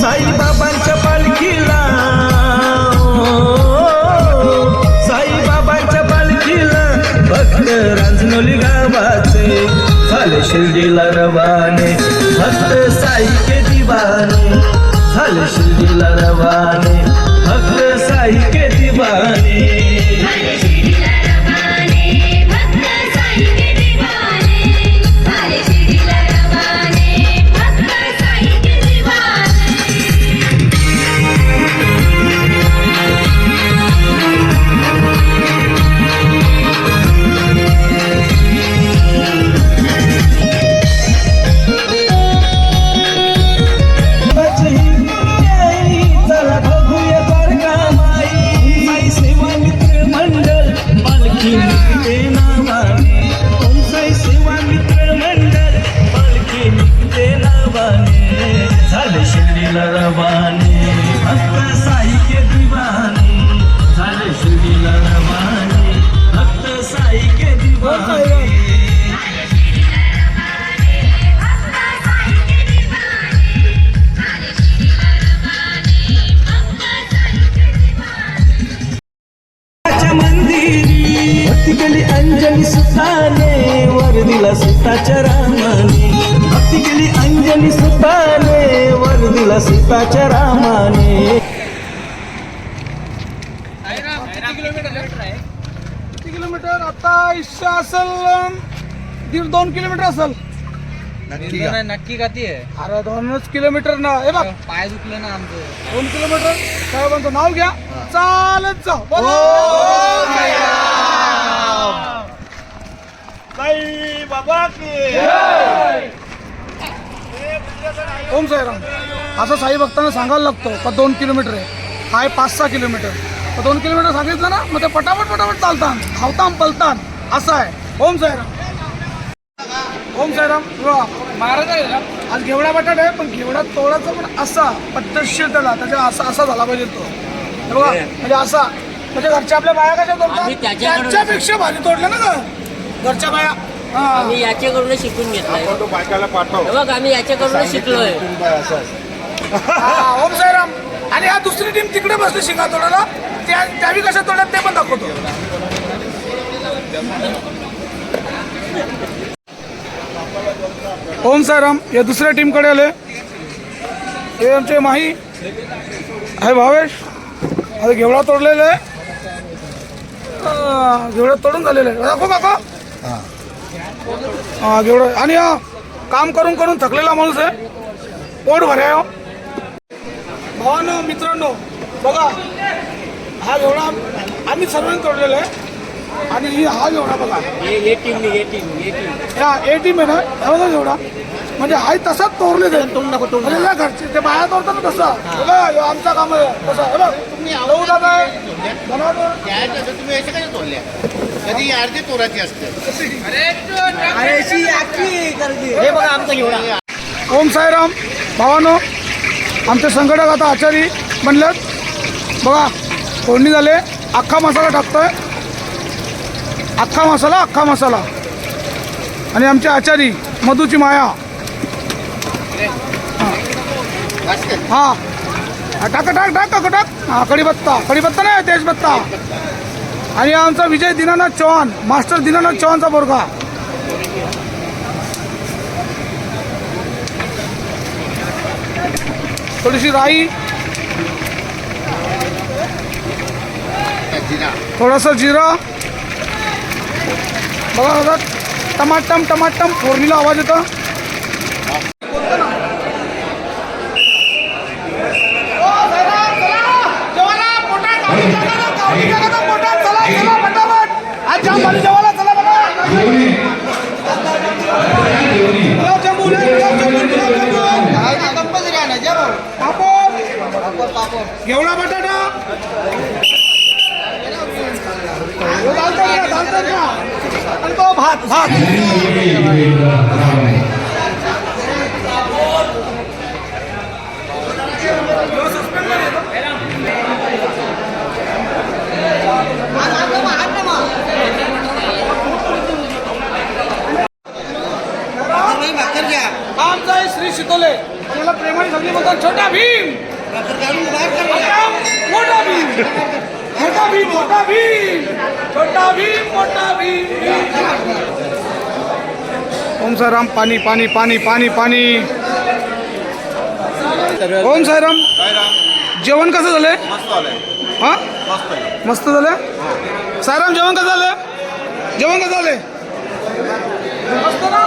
साईबाबांच्या पालखीला साईबाबांच्या पालखीला भक्त रांजणोली गावाचे झाले शिर्डीला रवाने भक्त साई के दीवाने झाले शिर्डीला रवाने भक्त साई के दीवाने अंजनी सुताने वर दिला सीताच्या रामाने भक्ती केली अंजनी सुताने वर दिला सीताच्या रामाने. किती किलोमीटर आता इच्छा असेल 1.5-2 किलोमीटर असेल. नक्की किती आहे? अरे 2 किलोमीटर ना. हे बघ पाय दुखले ना आमचं. 2 किलोमीटर. साहेबांचं नाव घ्या चालत जा. बाबा की ओम साईराम. असं साई भक्तांना सांगायला लागतो का 2 किलोमीटर आहे, हाय 5-6 किलोमीटर. 2 किलोमीटर सांगितलं ना मग ते पटापट चालतात, धावतान पलतान असं आहे. ओम साईराम. ओम साईराम. महाराज आहे ना आज घेवडा बटाटा आहे, पण घेवडा तोडाचा पण असा पद्धतशीर त्याचा असा झाला पाहिजे तो. बघा म्हणजे असा म्हणजे घरच्या आपल्या बाया कशा तोडतात त्याच्यापेक्षा भारी तोडलं ना घरच्या बाया. आम्ही याच्याकडून शिकून घेतलाय. बायकाला पाठव. बघ आम्ही याच्याकडून शिकलोय. ओम साईराम. आणि हा दुसरी टीम तिकडे बसली शिंगा तोडायला, त्यावी कशा तोडतात ते पण दाखवतो. ओम साईराम. या दुसऱ्या टीमकडे आले, हे आमचे माही आहे भावेश. आता घेवडा तोडलेला आहे, घेवडा तोडून झालेलं आहे. दाखव काका. हा घेवडा. आणि हा काम करून करून थकलेला माणूस आहे, पोट भराय. भावांनो मित्रांनो बघा, हा घेवडा आम्ही सर्वांनी तोडलेला आहे. आणि हा घेवडा बघा, ए टीम ए टीम आहे ना. बघा घेवडा म्हणजे हाय तसाच तोडले जाईल. म्हणजे घरचे ते बाहेर तोडतात ना तसा. बघा आमचा काम आहे तसा. हे बघ तुम्ही कधी अर्धी तोराची असते. हे बघा आमचा घेवडा. ओम साईराम. भावानो आमचे संघटक आता आचारी बनल्यात. बघा फोडणी झाले, अख्खा मसाला टाकतोय. अख्खा मसाला. आणि आमचे आचारी मधुची माया. हा टाक. हा कढीपत्ता नाही तेजपत्ता. आणि आमचा विजय दीनानाथ चव्हाण, मास्टर दीनानाथ चव्हाणचा पोरगा. थोडीशी राई, थोडासा जिरा. बघा टमाटम फोडणीला आवाज येतो. घेवडा बटाटा आणि तो भात. आमचा श्री शितोले, त्याला प्रेमाने सगळी बोलतात छोटा भीम, अकराम मोठा भीम, मोठा भीम, मोठा भीम, छोटा भीम, मोठा भीम. ओम साईराम. पाणी पाणी पाणी पाणी पाणी. ओम साईराम. जेवण कसं झालंय? हा मस्त झालं. साईराम जेवण कसं झालं? जेवण कसं झालंय? मस्त ना.